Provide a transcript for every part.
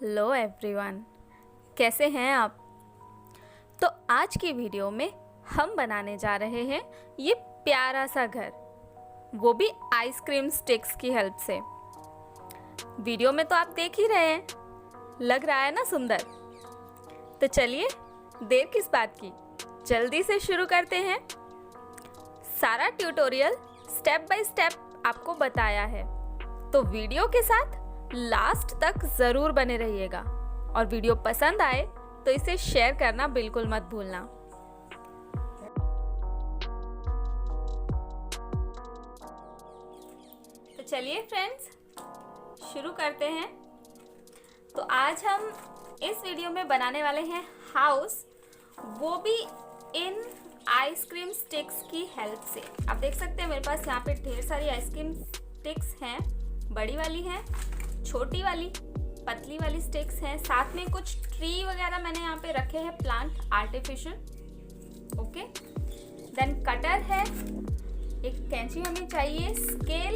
Hello everyone, कैसे हैं आप। तो आज की वीडियो में हम बनाने जा रहे हैं ये प्यारा सा घर, वो भी आइसक्रीम स्टिक्स की हेल्प से। वीडियो में तो आप देख ही रहे हैं, लग रहा है ना सुंदर। तो चलिए देर किस बात की, जल्दी से शुरू करते हैं। सारा ट्यूटोरियल स्टेप बाय स्टेप आपको बताया है, तो वीडियो के साथ लास्ट तक ज़रूर बने रहिएगा। और वीडियो पसंद आए तो इसे शेयर करना बिल्कुल मत भूलना। तो चलिए फ्रेंड्स, शुरू करते हैं। तो आज हम इस वीडियो में बनाने वाले हैं हाउस, वो भी इन आइसक्रीम स्टिक्स की हेल्प से। आप देख सकते हैं मेरे पास यहाँ पे ढेर सारी आइसक्रीम स्टिक्स हैं, बड़ी वाली हैं, छोटी वाली, पतली वाली स्टिक्स हैं, साथ में कुछ ट्री वगैरह मैंने यहाँ पे रखे हैं, plant artificial. Okay, then cutter है, एक कैंची हमें चाहिए, स्केल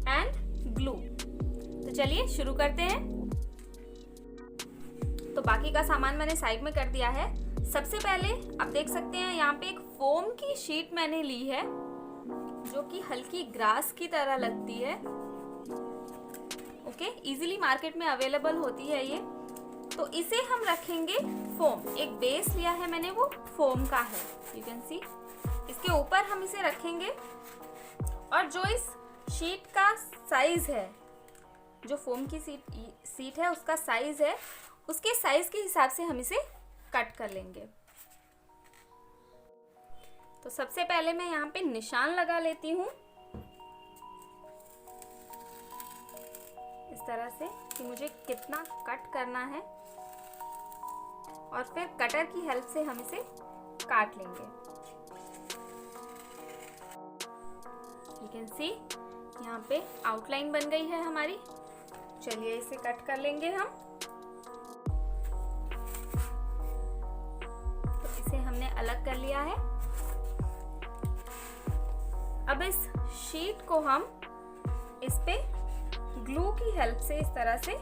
एंड ग्लू। तो चलिए शुरू करते हैं। तो बाकी का सामान मैंने साइड में कर दिया है। सबसे पहले आप देख सकते हैं यहाँ पे एक फोम की शीट मैंने ली है, जो कि हल्की ग्रास की तरह लगती है। ओके, इजीली मार्केट में अवेलेबल होती है ये। तो इसे हम रखेंगे फोम, एक बेस लिया है मैंने, वो फोम का है, यू कैन सी। इसके ऊपर हम इसे रखेंगे और जो इस शीट का साइज है, जो फोम की सीट है उसका साइज है, उसके साइज के हिसाब से हम इसे कट कर लेंगे। तो सबसे पहले मैं यहाँ पे निशान लगा लेती हूँ इस तरह से कि मुझे कितना कट करना है, और फिर कटर की हेल्प से हम इसे काट लेंगे। यू कैन सी यहाँ पे आउटलाइन बन गई है हमारी। चलिए इसे कट कर लेंगे हम। तो इसे हमने अलग कर लिया है। अब इस शीट को हम इस पे ग्लू की हेल्प से इस तरह से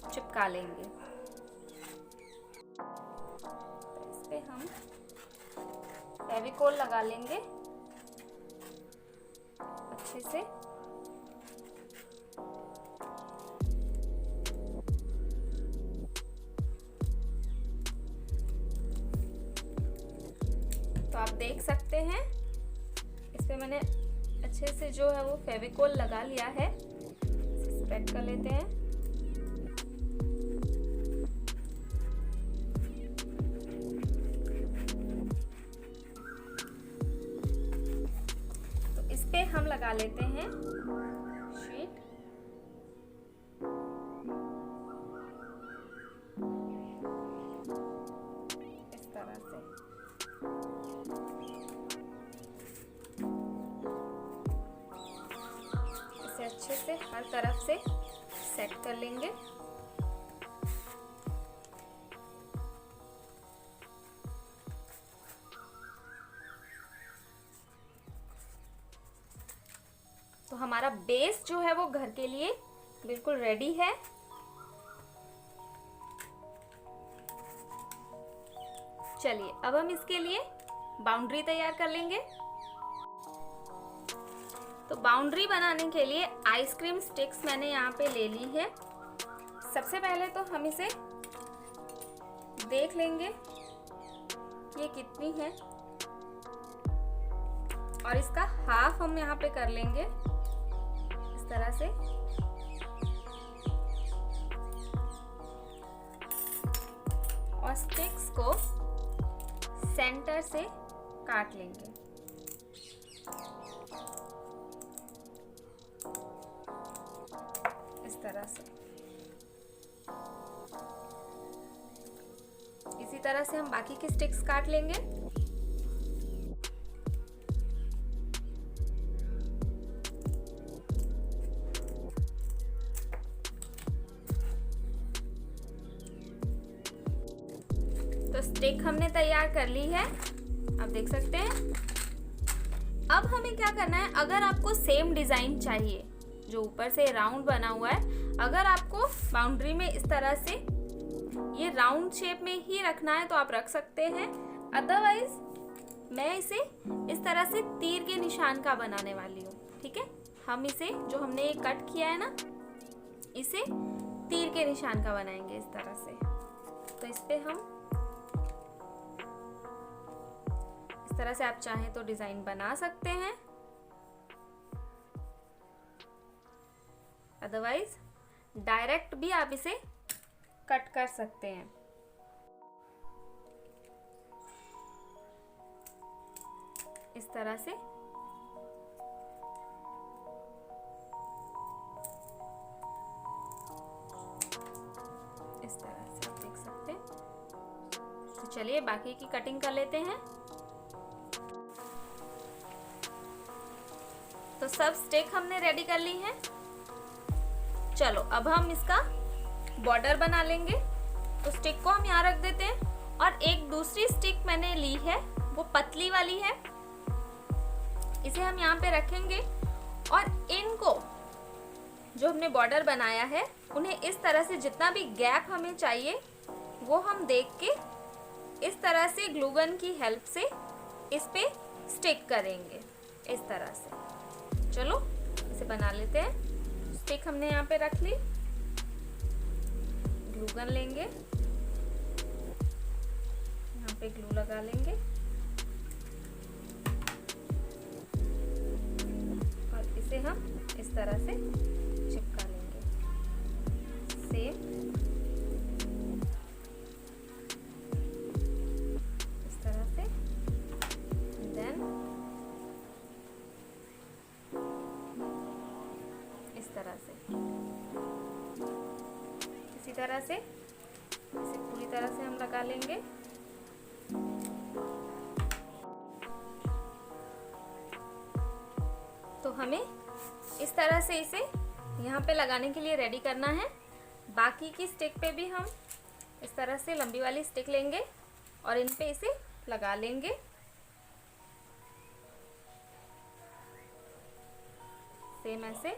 चिपका लेंगे। तो इस पे हम फेविकोल लगा लेंगे अच्छे से। तो आप देख सकते हैं इस पे मैंने अच्छे से जो है वो फेविकोल लगा लिया है। स्प्रेड कर लेते हैं। तो इस पे हम लगा लेते हैं शीट। इस तरह से इसे अच्छे से हर तरफ से सेट कर लेंगे। तो हमारा बेस जो है वो घर के लिए बिल्कुल रेडी है। चलिए अब हम इसके लिए बाउंड्री तैयार कर लेंगे। तो बाउंड्री बनाने के लिए आइसक्रीम स्टिक्स मैंने यहाँ पे ले ली है। सबसे पहले तो हम इसे देख लेंगे ये कितनी है, और इसका हाफ हम यहाँ पे कर लेंगे इस तरह से। और स्टिक्स को सेंटर से काट लेंगे। इस तरह से, इसी तरह से हम बाकी के स्टिक्स काट लेंगे। तो स्टिक हमने तैयार कर ली है, आप देख सकते हैं। अब हमें क्या करना है, अगर आपको सेम डिजाइन चाहिए जो ऊपर से राउंड बना हुआ है, अगर आपको बाउंड्री में इस तरह से ये राउंड शेप में ही रखना है तो आप रख सकते हैं। अदरवाइज मैं इसे इस तरह से तीर के निशान का बनाने वाली हूँ। ठीक है, हम इसे जो हमने ये कट किया है ना, इसे तीर के निशान का बनाएंगे इस तरह से। तो इस पे हम इस तरह से आप चाहें तो डिजाइन बना सकते हैं, अदरवाइज डायरेक्ट भी आप इसे कट कर सकते हैं। इस तरह से आप देख सकते हैं। तो चलिए बाकी की कटिंग कर लेते हैं। तो सब स्टिक हमने रेडी कर ली हैं। चलो अब हम इसका बॉर्डर बना लेंगे। तो स्टिक को हम यहाँ रख देते हैं और एक दूसरी स्टिक मैंने ली है, वो पतली वाली है, इसे हम यहाँ पे रखेंगे और इनको जो हमने बॉर्डर बनाया है उन्हें इस तरह से जितना भी गैप हमें चाहिए वो हम देख के इस तरह से ग्लू गन की हेल्प से इस पे स्टिक करेंगे इस तरह से। चलो इसे बना लेते हैं। स्टिक हमने यहाँ पे रख ली, ग्लू गन लेंगे, यहाँ पे ग्लू लगा लेंगे और इसे हम इस तरह से चिपका लेंगे सेम इस तरह से। देन इस तरह से, इसी तरह से इसे पूरी तरह से हम लगा लेंगे। तो हमें इस तरह से इसे यहाँ पे लगाने के लिए रेडी करना है। बाकी की स्टिक पे भी हम इस तरह से लंबी वाली स्टिक लेंगे और इन पे इसे लगा लेंगे। सेम ऐसे।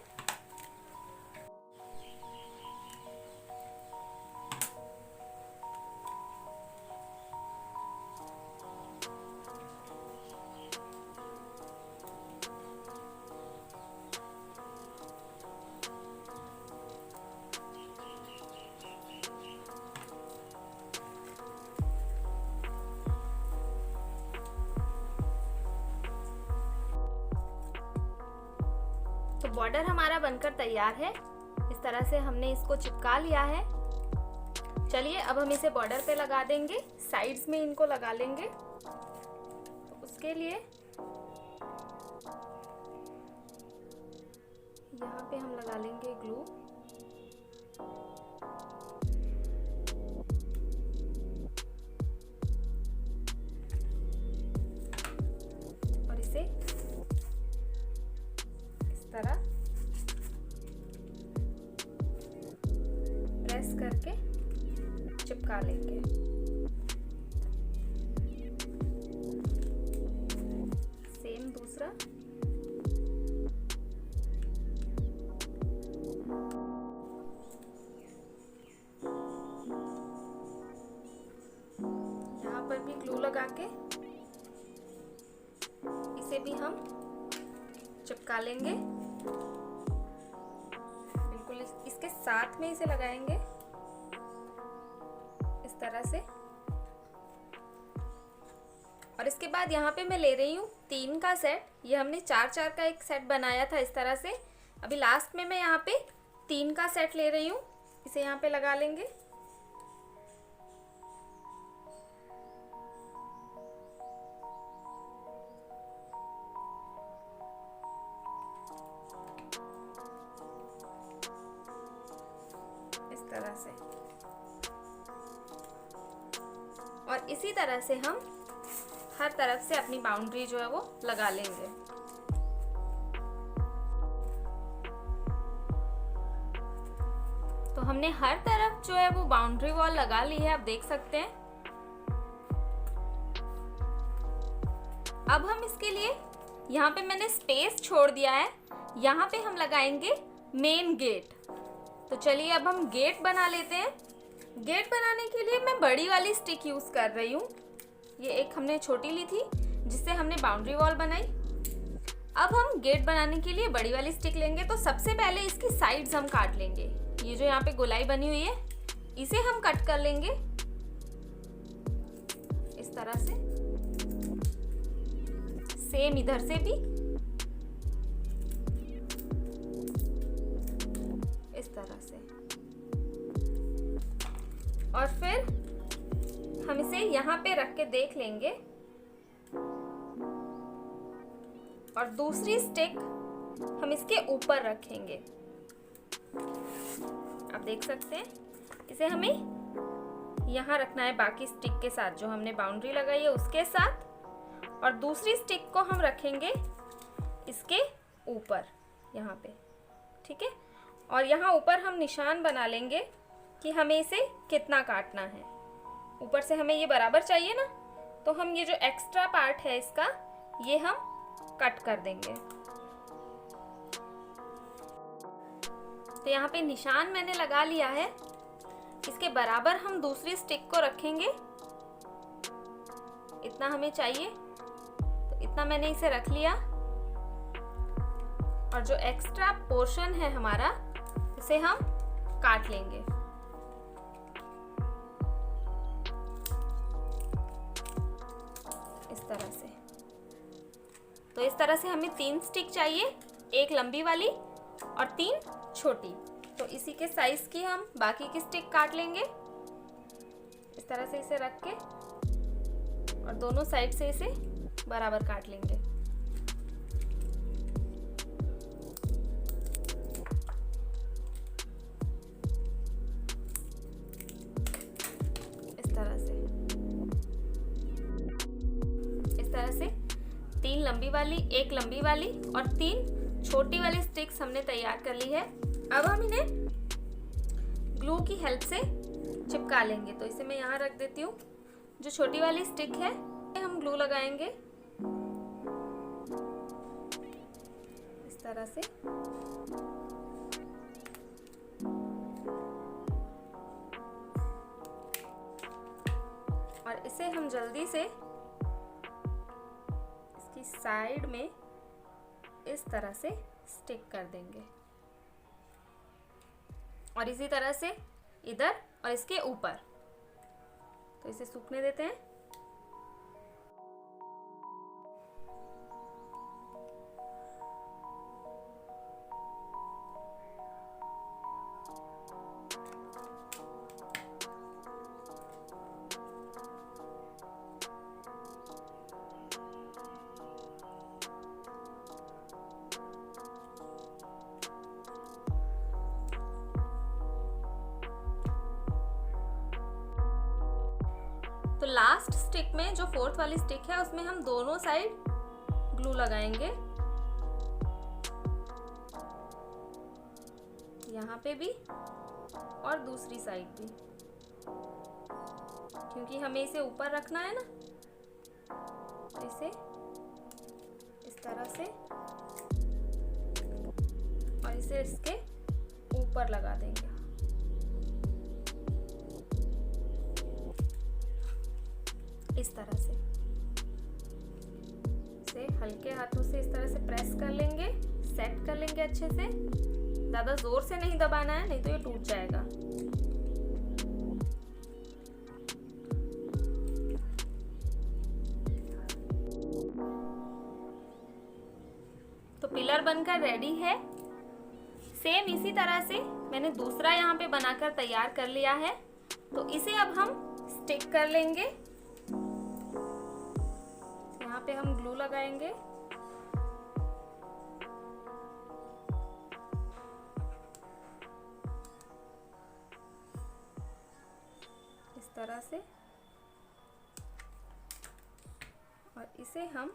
तो बॉर्डर हमारा बनकर तैयार है। इस तरह से हमने इसको चिपका लिया है। चलिए अब हम इसे बॉर्डर पे लगा देंगे, साइड्स में इनको लगा लेंगे। तो उसके लिए यहाँ पे हम लगा लेंगे ग्लू। और इसे तरह प्रेस करके चिपका लेंगे। सेम दूसरा। यहाँ पर भी ग्लू लगा के इसे भी हम चिपका लेंगे। बिल्कुल इसके साथ में इसे लगाएंगे इस तरह से। और इसके बाद यहाँ पे मैं ले रही हूँ 3 का सेट। ये हमने 4-4 का एक सेट बनाया था इस तरह से। अभी लास्ट में मैं यहाँ पे 3 का सेट ले रही हूँ, इसे यहाँ पे लगा लेंगे। तरह से। और इसी तरह से हम हर तरफ से अपनी बाउंड्री जो है वो लगा लेंगे। तो हमने हर तरफ जो है वो बाउंड्री वॉल लगा ली है, आप देख सकते हैं। अब हम इसके लिए यहाँ पे मैंने स्पेस छोड़ दिया है, यहाँ पे हम लगाएंगे मेन गेट। तो चलिए अब हम गेट बना लेते हैं। गेट बनाने के लिए मैं बड़ी वाली स्टिक यूज़ कर रही हूँ। ये एक हमने छोटी ली थी जिससे हमने बाउंड्री वॉल बनाई। अब हम गेट बनाने के लिए बड़ी वाली स्टिक लेंगे। तो सबसे पहले इसकी साइड्स हम काट लेंगे। ये जो यहाँ पे गोलाई बनी हुई है इसे हम कट कर लेंगे इस तरह से। सेम इधर से भी इस तरह से। और फिर हम इसे यहाँ पे रख के देख लेंगे और दूसरी स्टिक हम इसके ऊपर रखेंगे। आप देख सकते हैं इसे हमें यहाँ रखना है बाकी स्टिक के साथ जो हमने बाउंड्री लगाई है उसके साथ, और दूसरी स्टिक को हम रखेंगे इसके ऊपर यहाँ पे। ठीक है, और यहाँ ऊपर हम निशान बना लेंगे कि हमें इसे कितना काटना है। ऊपर से हमें ये बराबर चाहिए ना, तो हम ये जो एक्स्ट्रा पार्ट है इसका ये हम कट कर देंगे। तो यहाँ पे निशान मैंने लगा लिया है। इसके बराबर हम दूसरी स्टिक को रखेंगे। इतना हमें चाहिए, तो इतना मैंने इसे रख लिया। और जो एक्स्ट्रा पोर्शन है हमारा उसे हम काट लेंगे। इस तरह से। तो इस तरह से हमें 3 स्टिक चाहिए, एक लंबी वाली और 3 छोटी। तो इसी के साइज की हम बाकी की स्टिक काट लेंगे इस तरह से, इसे रख के, और दोनों साइड से इसे बराबर काट लेंगे। इस तरह से 3 लंबी वाली, एक लंबी वाली और 3 छोटी वाली स्टिक्स हमने तैयार कर ली है। अब हम इन्हें ग्लू की हेल्प से चिपका लेंगे। तो इसे मैं यहाँ रख देती हूँ। जो छोटी वाली स्टिक है हम ग्लू लगाएंगे इस तरह से। और इसे हम जल्दी से इसकी साइड में इस तरह से स्टिक कर देंगे, और इसी तरह से इधर और इसके ऊपर। तो इसे सूखने देते हैं। तो लास्ट स्टिक में जो 4th वाली स्टिक है उसमें हम दोनों साइड ग्लू लगाएंगे, यहाँ पे भी और दूसरी साइड भी, क्योंकि हमें इसे ऊपर रखना है ना। तो इसे इस तरह से और इसे इसके ऊपर लगा देंगे। इस तरह से इसे हल्के हाथों से इस तरह से प्रेस कर लेंगे, सेट कर लेंगे अच्छे से। ज़्यादा जोर से नहीं दबाना है, नहीं तो ये टूट जाएगा। तो पिलर बनकर रेडी है। सेम इसी तरह से मैंने दूसरा यहाँ पे बनाकर तैयार कर लिया है। तो इसे अब हम स्टिक कर लेंगे। यहाँ पे हम ग्लू लगाएंगे। इस तरह से, और इसे हम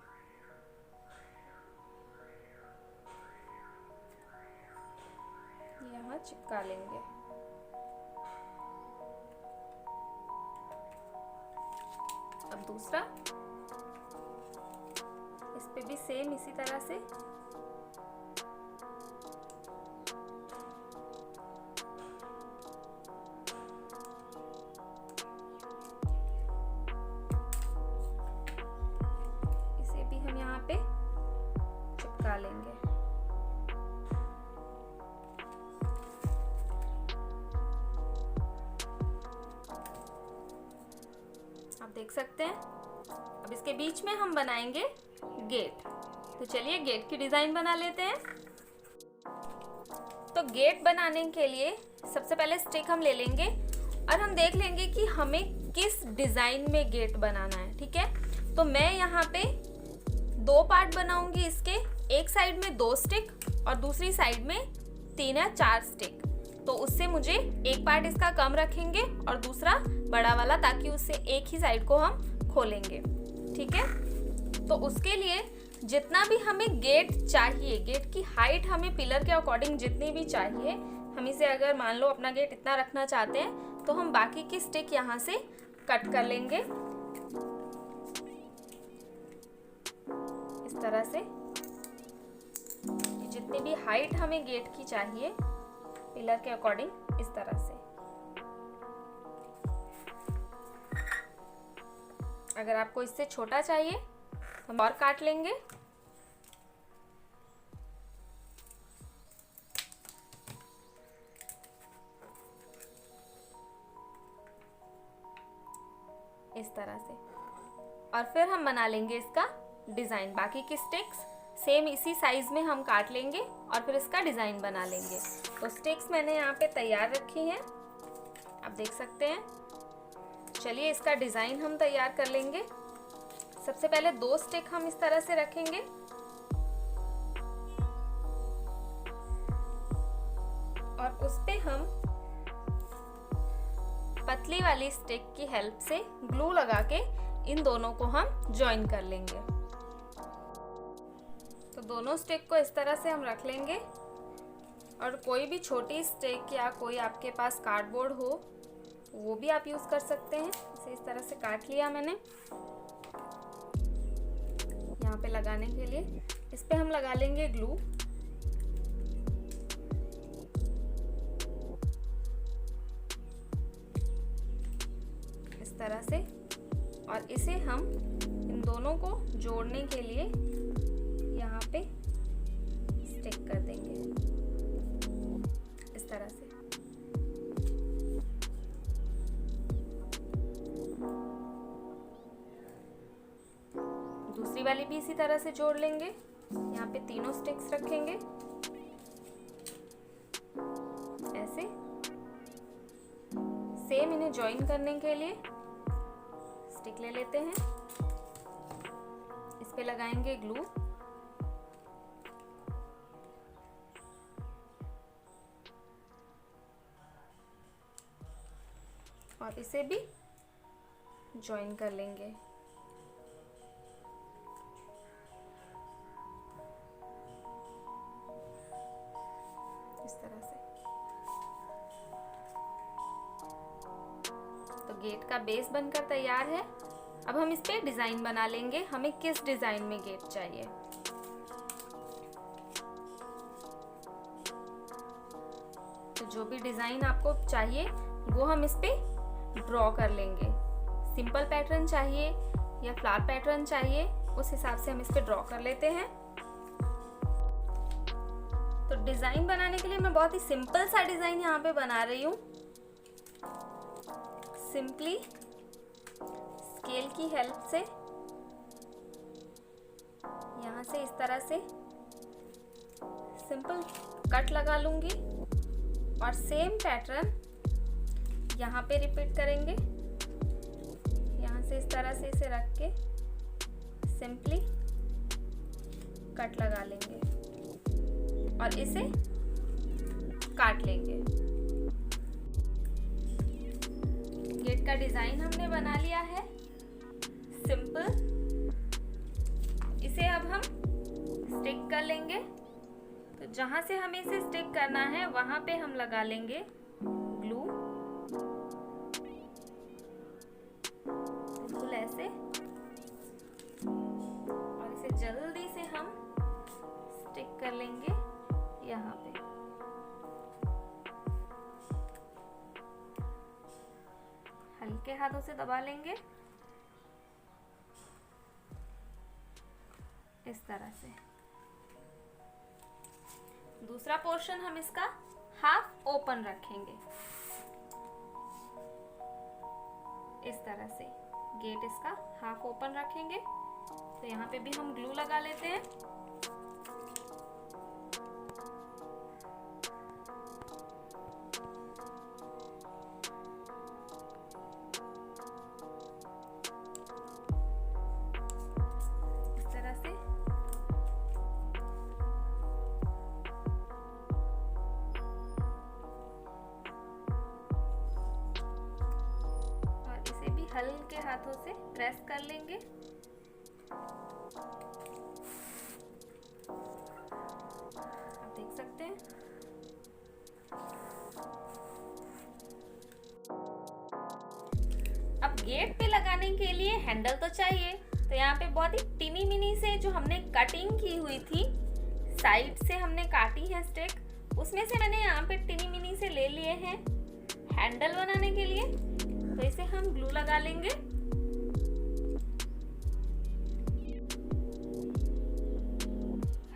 यहाँ चिपका लेंगे। अब दूसरा, इस पे भी सेम इसी तरह से लगा लेंगे। आप देख सकते हैं। अब इसके बीच में हम बनाएंगे गेट। तो चलिए गेट की डिज़ाइन बना लेते हैं। तो गेट बनाने के लिए सबसे पहले स्टिक हम ले लेंगे और हम देख लेंगे कि हमें किस डिज़ाइन में गेट बनाना है। ठीक है, तो मैं यहाँ पे 2 पार्ट बनाऊंगी इसके, एक साइड में 2 स्टिक और दूसरी साइड में 3 या 4 स्टिक। तो उससे मुझे एक पार्ट इसका कम रखेंगे और दूसरा बड़ा वाला, ताकि उससे एक ही साइड को हम खोलेंगे। ठीक है, तो उसके लिए जितना भी हमें गेट चाहिए, गेट की हाइट हमें पिलर के अकॉर्डिंग जितनी भी चाहिए, हम इसे अगर मान लो अपना गेट इतना रखना चाहते हैं तो हम बाकी की स्टिक यहाँ से कट कर लेंगे इस तरह से। जितनी भी हाइट हमें गेट की चाहिए पिलर के अकॉर्डिंग, इस तरह से। अगर आपको इससे छोटा चाहिए तो हम और काट लेंगे। इस तरह से। और फिर हम बना लेंगे इसका डिज़ाइन। बाकी की स्टिक्स सेम इसी साइज में हम काट लेंगे और फिर इसका डिज़ाइन बना लेंगे। तो स्टिक्स मैंने यहाँ पे तैयार रखी हैं, आप देख सकते हैं। चलिए इसका डिज़ाइन हम तैयार कर लेंगे। सबसे पहले 2 स्टिक हम इस तरह से रखेंगे और उस पे हम पतली वाली स्टिक की हेल्प से ग्लू लगा के इन दोनों को हम जॉइन कर लेंगे। तो दोनों स्टिक को इस तरह से हम रख लेंगे और कोई भी छोटी स्टिक या कोई आपके पास कार्डबोर्ड हो वो भी आप यूज़ कर सकते हैं। इसे इस तरह से काट लिया मैंने यहाँ पे लगाने के लिए। इस पे हम लगा लेंगे ग्लू। इस तरह से, और इसे हम इन दोनों को जोड़ने के लिए यहाँ पे स्टिक कर देंगे इस तरह से। दूसरी वाली भी इसी तरह से जोड़ लेंगे। यहाँ पे तीनों स्टिक्स रखेंगे ऐसे। सेम इन्हें जॉइन करने के लिए स्टिक ले लेते हैं, इस पे लगाएंगे ग्लू और इसे भी जॉइन कर लेंगे। इस तरह से। तो गेट का बेस बनकर तैयार है। अब हम इस पे डिजाइन बना लेंगे, हमें किस डिजाइन में गेट चाहिए। तो जो भी डिजाइन आपको चाहिए वो हम इस पे ड्रॉ कर लेंगे। सिंपल पैटर्न चाहिए या फ्लावर पैटर्न चाहिए, उस हिसाब से हम इस पे ड्रॉ कर लेते हैं। तो डिजाइन बनाने के लिए मैं बहुत ही सिंपल सा डिजाइन यहाँ पे बना रही हूँ। सिंपली स्केल की हेल्प से यहाँ से इस तरह से सिंपल कट लगा लूंगी और सेम पैटर्न यहाँ पे रिपीट करेंगे। यहाँ से इस तरह से इसे रख के सिंपली कट लगा लेंगे और इसे काट लेंगे। गेट का डिजाइन हमने बना लिया है सिंपल। इसे अब हम स्टिक कर लेंगे। तो जहां से हमें इसे स्टिक करना है वहां पे हम लगा लेंगे ग्लू, बिल्कुल ऐसे। और इसे जल्दी से हम स्टिक कर लेंगे यहाँ पे। हल्के हाथों से दबा लेंगे इस तरह से। दूसरा पोर्शन हम इसका हाफ ओपन रखेंगे, इस तरह से गेट इसका हाफ ओपन रखेंगे। तो यहाँ पे भी हम ग्लू लगा लेते हैं। इस तरह से और इसे भी हल्के हाथों से प्रेस कर लेंगे। आप देख सकते हैं। अब गेट पे लगाने के लिए हैंडल तो चाहिए, तो यहाँ पे बहुत ही टिनी मिनी से जो हमने कटिंग की हुई थी, साइड से हमने काटी है स्टिक, उसमें से मैंने यहाँ पे टिनी मिनी से ले लिए हैं हैंडल बनाने के लिए। तो इसे हम ग्लू लगा लेंगे।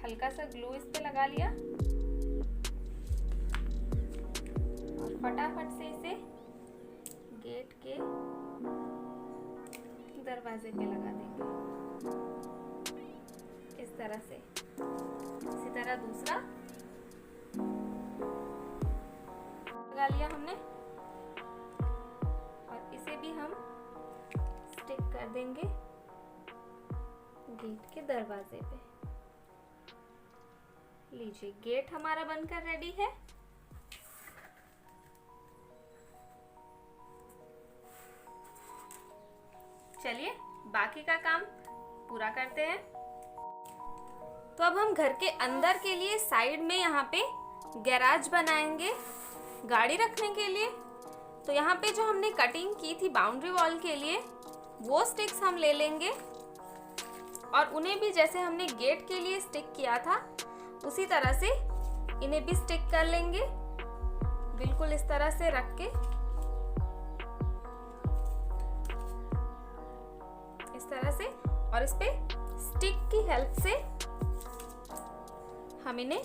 हल्का सा ग्लू इस पे लगा लिया और फटाफट से इसे गेट के दरवाजे पे लगा देंगे, इस तरह से। इसी तरह दूसरा लगा लिया हमने और इसे भी हम स्टिक कर देंगे गेट के दरवाजे पे। लीजिए, गेट हमारा बनकर रेडी है। चलिए बाकी का काम पूरा करते हैं। तो अब हम घर के अंदर के लिए साइड में यहाँ पे गैराज बनाएंगे गाड़ी रखने के लिए। तो यहाँ पे जो हमने कटिंग की थी बाउंड्री वॉल के लिए, वो स्टिक्स हम ले लेंगे और उन्हें भी जैसे हमने गेट के लिए स्टिक किया था उसी तरह से इन्हें भी स्टिक कर लेंगे, बिल्कुल इस तरह से रख के, इस तरह से। और इस पे स्टिक की हेल्प से हम इन्हें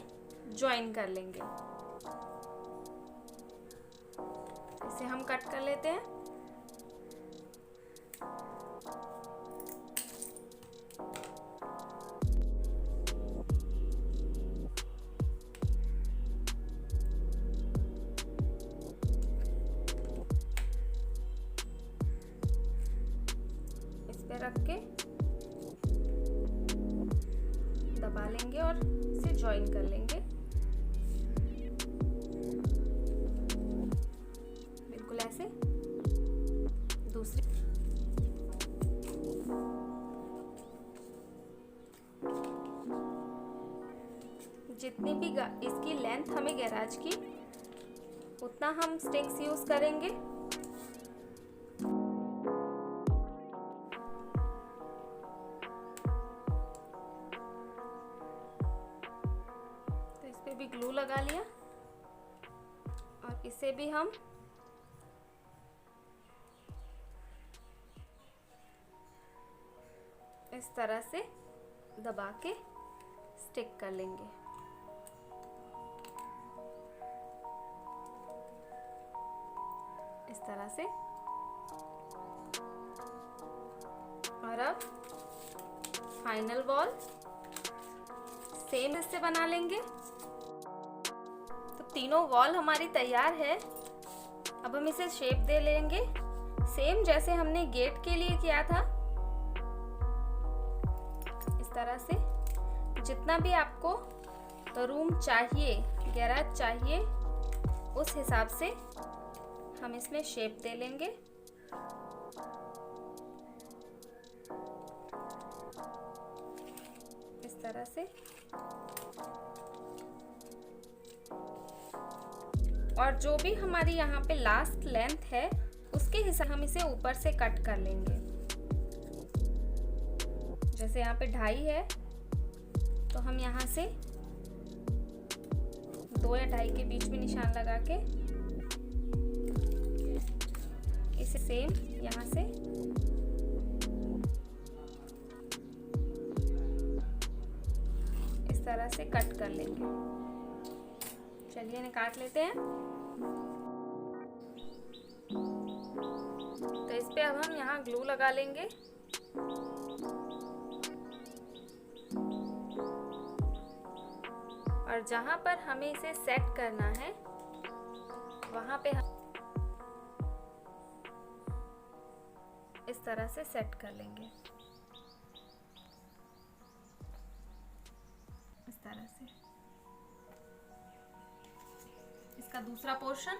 ज्वाइन कर लेंगे। इसे हम कट कर लेते हैं। इस पे रख के दबा लेंगे और इसे ज्वाइन कर लेंगे, बिल्कुल ऐसे। दूसरी जितनी भी इसकी लेंथ हमें गैराज की, उतना हम स्टिक्स यूज करेंगे। तो इस पे भी ग्लू लगा लिया और इसे भी हम इस तरह से दबा के स्टिक कर लेंगे। इस तरह से। और अब फाइनल वॉल सेम इससे बना लेंगे। तो तीनों वॉल हमारी तैयार है। अब हम इसे शेप दे लेंगे सेम जैसे हमने गेट के लिए किया था, इस तरह से। जितना भी आपको रूम चाहिए, गैराज चाहिए, उस हिसाब से हम इसमें शेप दे लेंगे। इस तरह से। और जो भी हमारी यहाँ पे लास्ट लेंथ है, उसके हिसाब हम इसे ऊपर से कट कर लेंगे। जैसे यहाँ पे 2.5 है, तो हम यहाँ से 2 या 2.5 के बीच में निशान लगा के इसे सेम यहाँ से इस तरह से कट कर लेंगे। चलिए इन्हें काट लेते हैं। तो इस पे अब हम यहाँ ग्लू लगा लेंगे। और जहाँ पर हमें इसे सेट करना है वहाँ पे हम इस तरह से सेट कर लेंगे, इस तरह से। इसका दूसरा पोर्शन,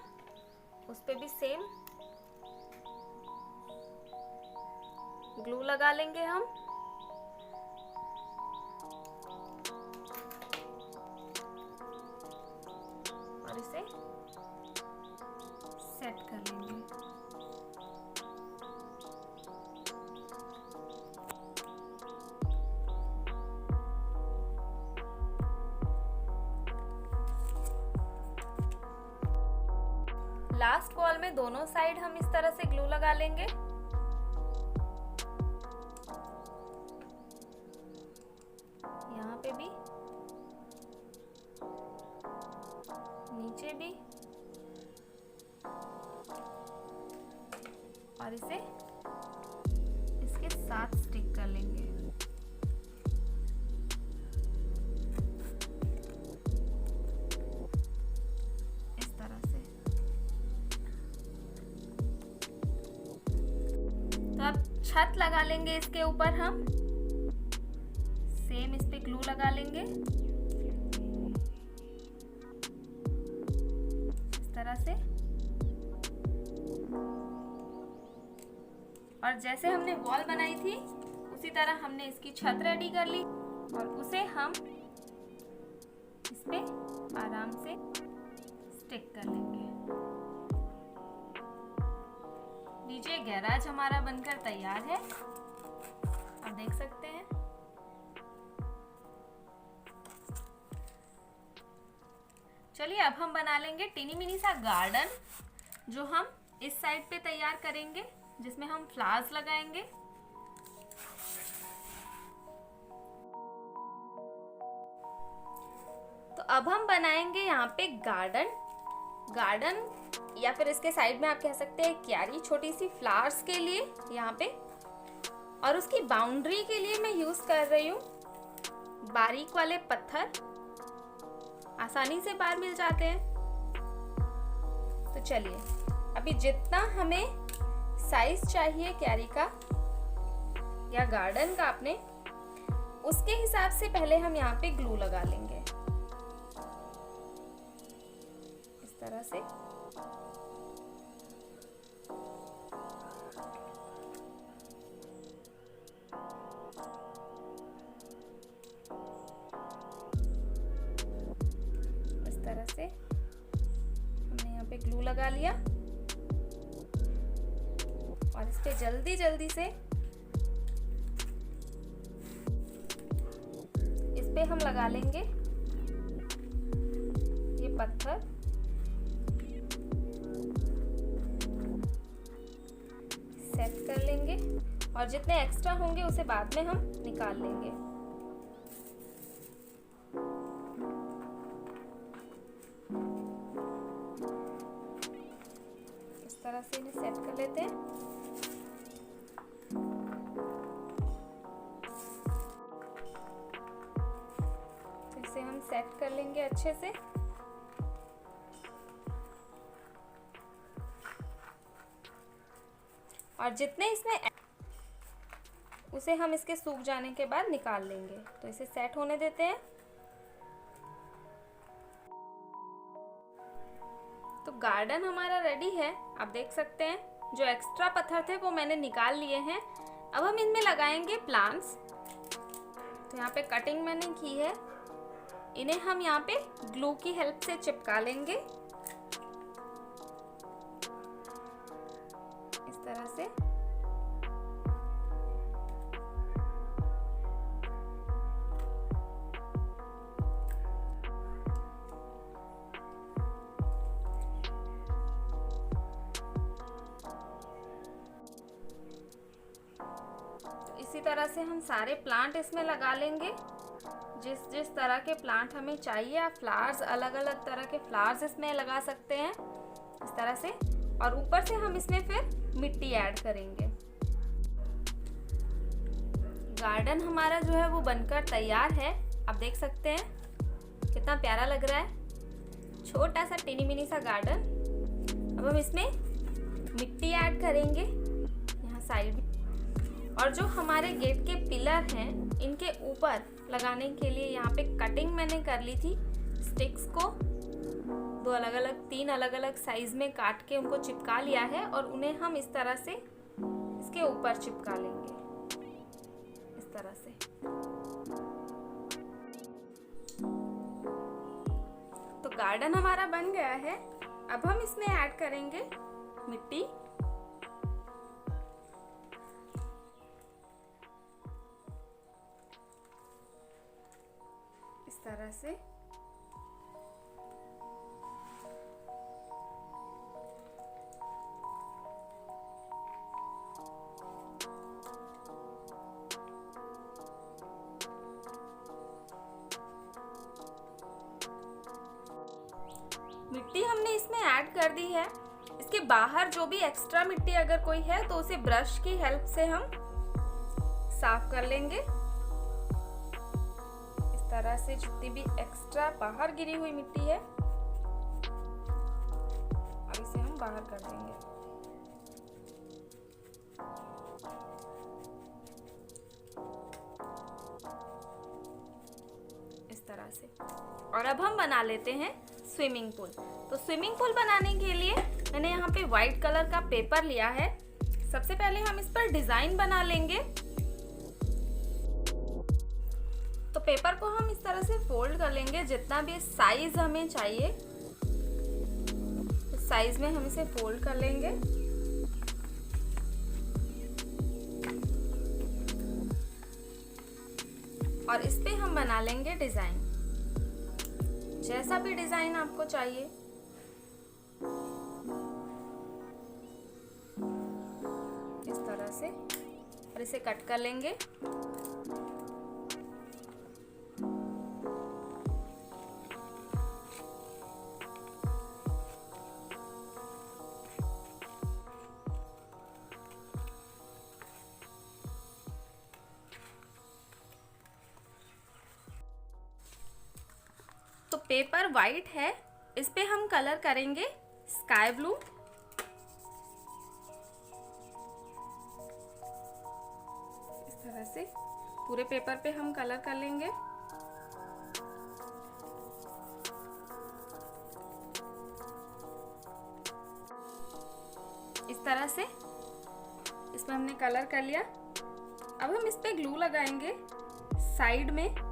उस पे भी सेम ग्लू लगा लेंगे हम। और इसे सेट कर लेंगे। लास्ट वॉल में दोनों साइड हम इस तरह से ग्लू लगा लेंगे। यहाँ पे भी, नीचे भी, और इसे इसके साथ स्टिक कर लेंगे। इस तरह से। तो अब छत लगा लेंगे इसके ऊपर हम। सेम इस पे ग्लू लगा लेंगे इस तरह से। और जैसे हमने वॉल बनाई थी उसी तरह हमने इसकी छत रेडी कर ली और उसे हम इस पे आराम से स्टिक कर लेंगे। नीचे गैराज हमारा बनकर तैयार है, आप देख सकते हैं। चलिए अब हम बना लेंगे टिनी मिनी सा गार्डन, जो हम इस साइड पे तैयार करेंगे, जिसमें हम फ्लावर्स लगाएंगे। तो अब हम बनाएंगे यहाँ पे गार्डन या फिर इसके साइड में आप कह सकते हैं क्यारी, छोटी सी फ्लावर्स के लिए यहाँ पे। और उसकी बाउंड्री के लिए मैं यूज कर रही हूँ बारीक वाले पत्थर, आसानी से बाहर मिल जाते हैं। तो चलिए अभी जितना हमें साइज चाहिए क्यारी का या गार्डन का अपने, उसके हिसाब से पहले हम यहाँ पे ग्लू लगा लेंगे इस तरह से। इस तरह से हमने यहाँ पे ग्लू लगा लिया और इस पे जल्दी से इस पे हम लगा लेंगे ये पत्थर। सेट कर लेंगे और जितने एक्स्ट्रा होंगे उसे बाद में हम निकाल लेंगे। इस तरह से इन्हें सेट कर लेते हैं। इसे हम सेट कर लेंगे अच्छे से। और जितने इसमें उसे हम इसके सूख जाने के बाद निकाल लेंगे। तो इसे सेट होने देते हैं। तो गार्डन हमारा रेडी है, आप देख सकते हैं। जो एक्स्ट्रा पत्थर थे वो मैंने निकाल लिए हैं। अब हम इनमें लगाएंगे प्लांट्स। तो यहाँ पे कटिंग मैंने की है, इन्हें हम यहाँ पे ग्लू की हेल्प से चिपका लेंगे इस तरह से। इसी तरह से हम सारे प्लांट इसमें लगा लेंगे। जिस जिस तरह के प्लांट हमें चाहिए, आप फ्लावर्स, अलग अलग तरह के फ्लावर्स इसमें लगा सकते हैं इस तरह से। और ऊपर से हम इसमें फिर मिट्टी ऐड करेंगे। गार्डन हमारा जो है वो बनकर तैयार है। आप देख सकते हैं कितना प्यारा लग रहा है, छोटा सा टिनी मिनी सा गार्डन। अब हम इसमें मिट्टी ऐड करेंगे यहाँ साइड में। और जो हमारे गेट के पिलर हैं, इनके ऊपर लगाने के लिए यहाँ पे कटिंग मैंने कर ली थी स्टिक्स को। तीन अलग अलग साइज में काट के उनको चिपका लिया है और उन्हें हम इस तरह से इसके ऊपर चिपका लेंगे इस तरह से। तो गार्डन हमारा बन गया है। अब हम इसमें ऐड करेंगे मिट्टी। इस तरह से मिट्टी हमने इसमें ऐड कर दी है। इसके बाहर जो भी एक्स्ट्रा मिट्टी अगर कोई है तो उसे ब्रश की हेल्प से हम साफ कर लेंगे इस तरह से। जितनी भी एक्स्ट्रा बाहर गिरी हुई मिट्टी है, अब इसे हम बाहर कर देंगे। इस तरह से। और अब हम बना लेते हैं स्विमिंग पूल। तो स्विमिंग पूल बनाने के लिए मैंने यहाँ पे व्हाइट कलर का पेपर लिया है। सबसे पहले हम इस पर डिजाइन बना लेंगे। तो पेपर को हम इस तरह से फोल्ड कर लेंगे। जितना भी साइज हमें चाहिए उस साइज में हम इसे फोल्ड कर लेंगे। और इस पे हम बना लेंगे डिजाइन, जैसा भी डिजाइन आपको चाहिए। इस तरह से। और इसे कट कर लेंगे। तो पेपर वाइट है, इस पे हम कलर करेंगे स्काई ब्लू। इस तरह से पूरे पेपर पे हम कलर कर लेंगे। इस तरह से इसमें हमने कलर कर लिया। अब हम इस पे ग्लू लगाएंगे साइड में।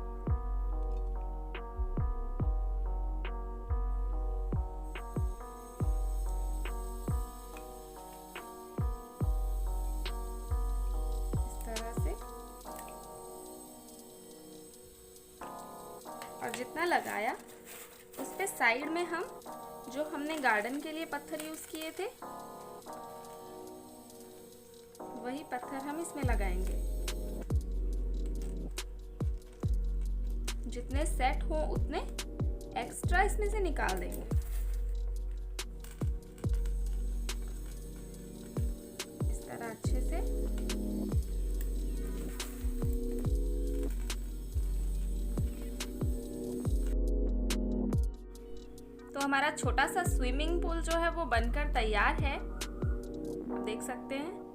और जितना लगाया उस पे साइड में हम जो हमने गार्डन के लिए पत्थर यूज किए थे वही पत्थर हम इसमें लगाएंगे। जितने सेट हो उतने एक्स्ट्रा इसमें से निकाल देंगे। इस तरह अच्छे से। तो हमारा छोटा सा स्विमिंग पूल जो है वो बनकर तैयार है, देख सकते हैं।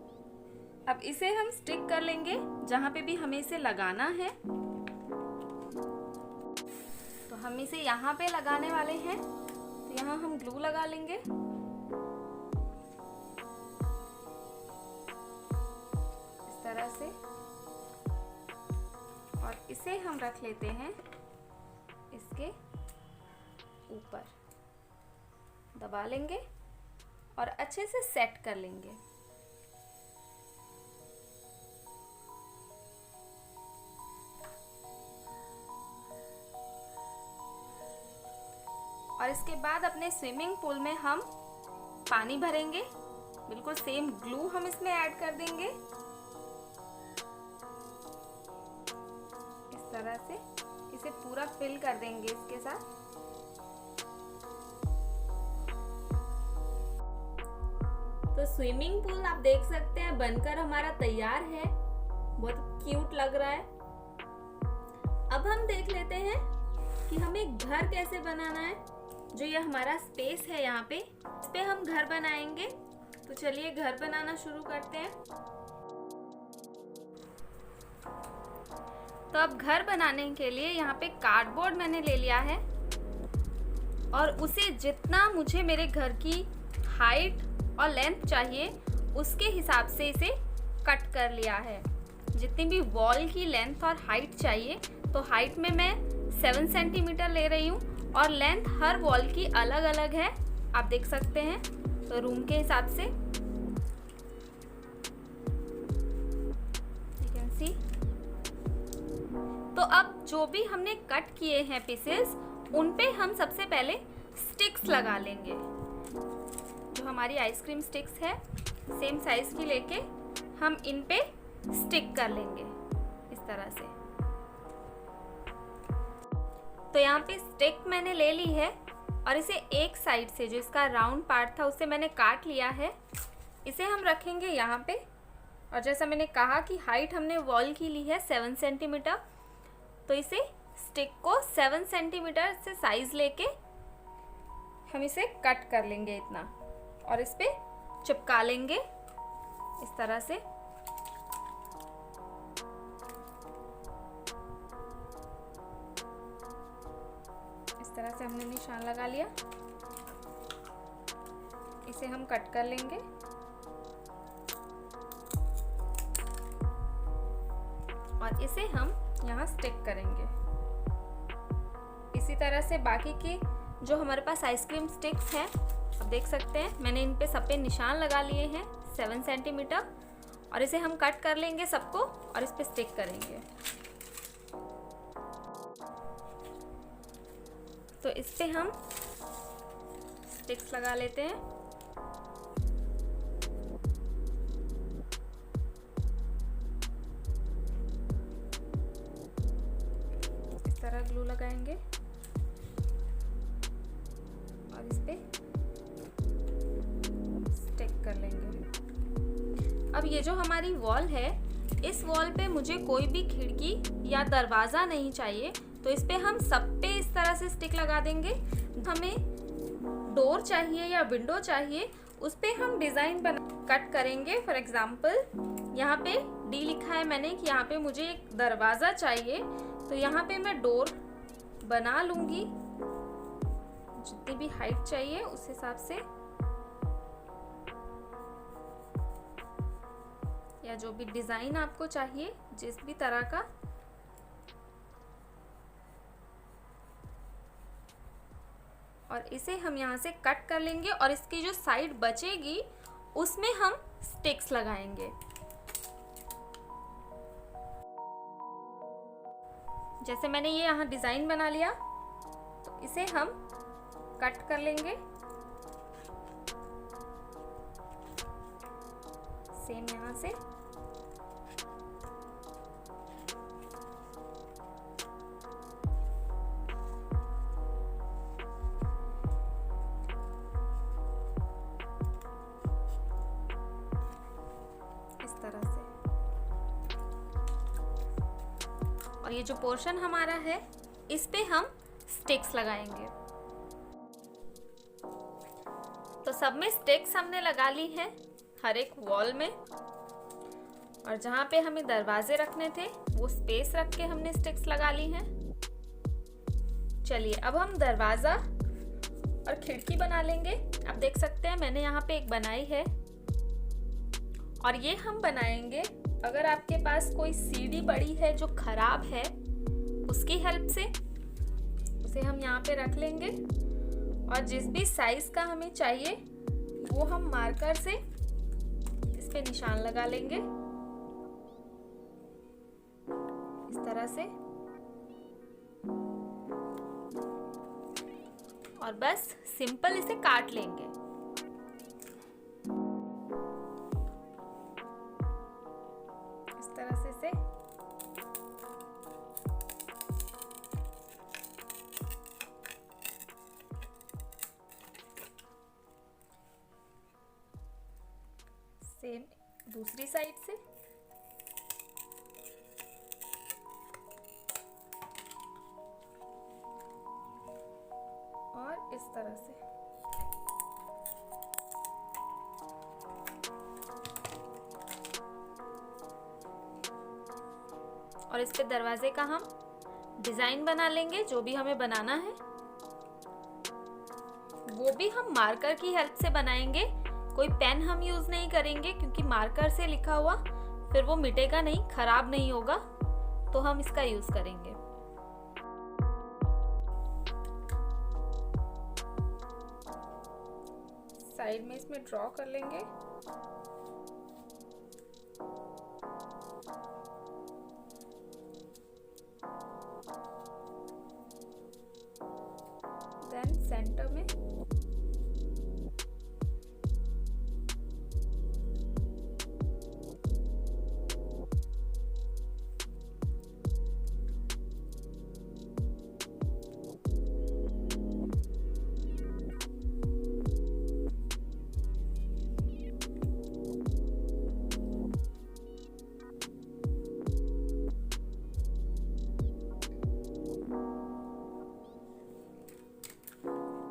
अब इसे हम स्टिक कर लेंगे जहां पे भी हमें इसे लगाना है। तो हम इसे यहाँ पे लगाने वाले हैं, तो यहाँ हम ग्लू लगा लेंगे। इस तरह से। और इसे हम रख लेते हैं इसके ऊपर, दबा लेंगे और अच्छे से सेट कर लेंगे। और इसके बाद अपने स्विमिंग पूल में हम पानी भरेंगे। बिल्कुल सेम ग्लू हम इसमें ऐड कर देंगे इस तरह से। इसे पूरा फिल कर देंगे इसके साथ। तो स्विमिंग पूल आप देख सकते हैं बनकर हमारा तैयार है, बहुत क्यूट लग रहा है। अब हम देख लेते हैं कि हमें घर कैसे बनाना है। जो ये हमारा स्पेस है यहाँ पे, इस पे हम घर बनाएंगे। तो चलिए घर बनाना शुरू करते हैं। तो अब घर बनाने के लिए यहाँ पे कार्डबोर्ड मैंने ले लिया है और उसे जितना मुझे मेरे घर की हाइट और लेंथ चाहिए उसके हिसाब से इसे कट कर लिया है। जितनी भी वॉल की लेंथ और हाइट चाहिए, तो हाइट में मैं 7 सेंटीमीटर ले रही हूँ और लेंथ हर वॉल की अलग अलग है, आप देख सकते हैं। तो रूम के हिसाब से you can see। तो अब जो भी हमने कट किए हैं पीसेस, उन पे हम सबसे पहले स्टिक्स लगा लेंगे। जो हमारी आइसक्रीम स्टिक्स है सेम साइज की लेके हम इन पे स्टिक कर लेंगे इस तरह से। तो यहाँ पे स्टिक मैंने ले ली है और इसे एक साइड से, जो इसका राउंड पार्ट था उसे मैंने काट लिया है। इसे हम रखेंगे यहाँ पे। और जैसा मैंने कहा कि हाइट हमने वॉल की ली है 7 सेंटीमीटर, तो इसे स्टिक को 7 सेंटीमीटर से साइज लेके हम इसे कट कर लेंगे इतना और इस पे चिपका लेंगे इस तरह से। इस तरह से हमने निशान लगा लिया। इसे हम कट कर लेंगे और इसे हम यहाँ स्टिक करेंगे। इसी तरह से बाकी की जो हमारे पास आइसक्रीम स्टिक्स हैं, आप देख सकते हैं मैंने इन पे सब पे निशान लगा लिए हैं 7 सेंटीमीटर, और इसे हम कट कर लेंगे सबको और इस पे स्टिक करेंगे। तो इस पे हम स्टिक्स लगा लेते हैं। इस तरह ग्लू लगाएंगे और इस पे स्टिक कर लेंगे। अब ये जो हमारी वॉल है, इस वॉल पे मुझे कोई भी खिड़की या दरवाज़ा नहीं चाहिए, तो इस पे हम सब पे इस तरह से स्टिक लगा देंगे। हमें डोर चाहिए या विंडो चाहिए, उस पे हम डिज़ाइन कट करेंगे। फॉर एग्जांपल यहाँ पे डी लिखा है मैंने कि यहाँ पे मुझे एक दरवाज़ा चाहिए, तो यहाँ पे मैं डोर बना लूँगी जितनी भी हाइट चाहिए उस हिसाब से, या जो भी डिज़ाइन आपको चाहिए जिस भी तरह का। और इसे हम यहाँ से कट कर लेंगे और इसकी जो साइड बचेगी उसमें हम स्टिक्स लगाएंगे। जैसे मैंने ये यहाँ डिज़ाइन बना लिया, तो इसे हम कट कर लेंगे सेम यहाँ से। इस तरह से। और ये जो पोर्शन हमारा है, इस पे हम स्टिक्स लगाएंगे। तो सब में स्टिक्स हमने लगा ली है हर एक वॉल में, और जहाँ पे हमें दरवाजे रखने थे वो स्पेस रख के हमने स्टिक्स लगा ली हैं। चलिए अब हम दरवाज़ा और खिड़की बना लेंगे। आप देख सकते हैं मैंने यहाँ पे एक बनाई है, और ये हम बनाएंगे। अगर आपके पास कोई सीढ़ी बड़ी है जो खराब है, उसकी हेल्प से उसे हम यहाँ पे रख लेंगे, और जिस भी साइज का हमें चाहिए वो हम मार्कर से इस पे निशान लगा लेंगे इस तरह से, और बस सिंपल इसे काट लेंगे। इस तरह से इसे दूसरी साइड से। और इस तरह से। और इस पे दरवाजे का हम डिजाइन बना लेंगे, जो भी हमें बनाना है वो भी हम मार्कर की हेल्प से बनाएंगे। कोई पेन हम यूज नहीं करेंगे, क्योंकि मार्कर से लिखा हुआ फिर वो मिटेगा नहीं, खराब नहीं होगा, तो हम इसका यूज करेंगे। साइड में इसमें ड्रॉ कर लेंगे। देन सेंटर में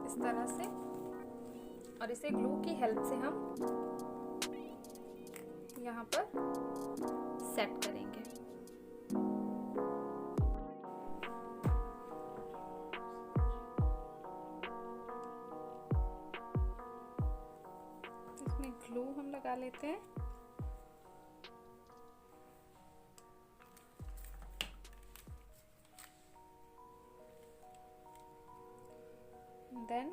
इस तरह से, और इसे ग्लू की हेल्प से हम यहाँ पर सेट करेंगे। इसमें ग्लू हम लगा लेते हैं। देन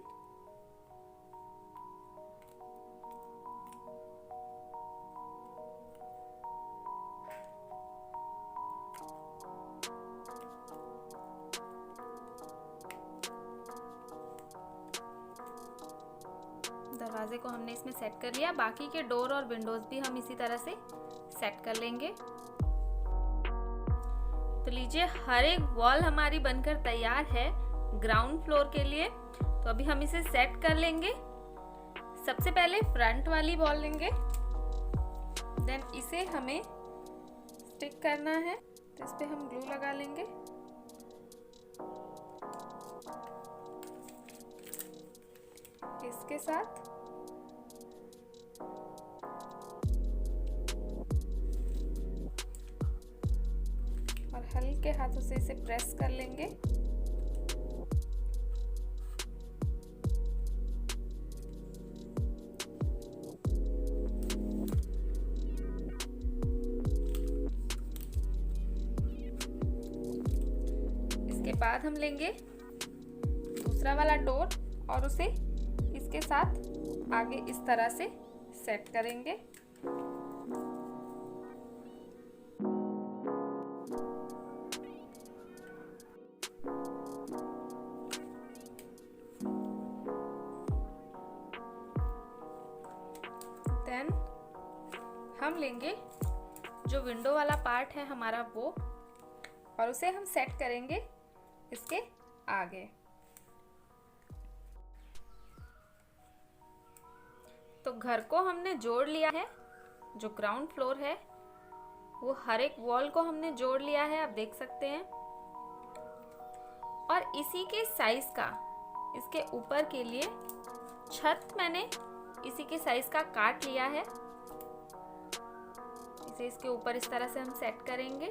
दरवाजे को हमने इसमें सेट कर लिया। बाकी के डोर और विंडोज भी हम इसी तरह से सेट कर लेंगे। तो लीजिए, हर एक वॉल हमारी बनकर तैयार है ग्राउंड फ्लोर के लिए। तो अभी हम इसे सेट कर लेंगे। सबसे पहले फ्रंट वाली वॉल लेंगे, देन इसे हमें स्टिक करना है, तो इस पे हम ग्लू लगा लेंगे। इसके साथ और हल्के हाथों से इसे प्रेस कर लेंगे। इसके बाद हम लेंगे दूसरा वाला डोर और उसे इसके साथ आगे इस तरह से सेट करेंगे। देन हम लेंगे जो विंडो वाला पार्ट है हमारा वो, और उसे हम सेट करेंगे इसके आगे। तो घर को हमने जोड़ लिया है। जो ग्राउंड फ्लोर है वो हर एक वॉल को हमने जोड़ लिया है, आप देख सकते हैं। और इसी के साइज का इसके ऊपर के लिए छत मैंने इसी के साइज का काट लिया है। इसे इसके ऊपर इस तरह से हम सेट करेंगे।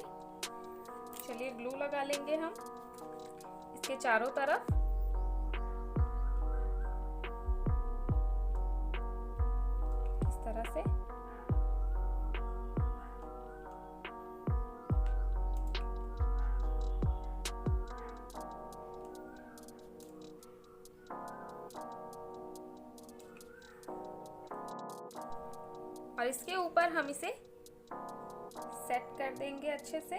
चलिए ग्लू लगा लेंगे हम इसके चारों तरफ। इस तरह से और इसके ऊपर हम इसे सेट कर देंगे अच्छे से।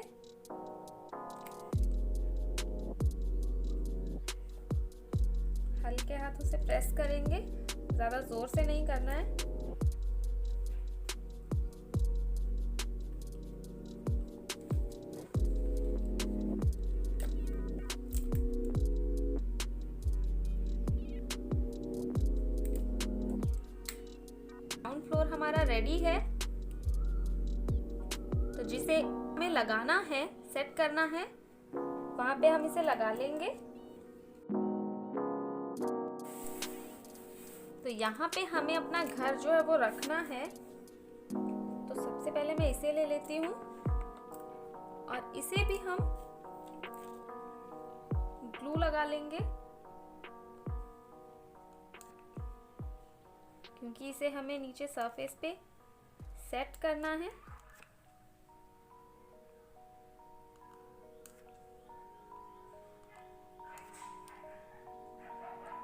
हल्के हाथों से प्रेस करेंगे, ज्यादा जोर से नहीं करना है। ग्राउंड फ्लोर हमारा रेडी है। इसे हमें लगाना है, सेट करना है, वहाँ पे हम इसे लगा लेंगे। तो यहाँ पे हमें अपना घर जो है वो रखना है। तो सबसे पहले मैं इसे ले लेती हूँ और इसे भी हम ग्लू लगा लेंगे, क्योंकि इसे हमें नीचे सरफेस पे सेट करना है।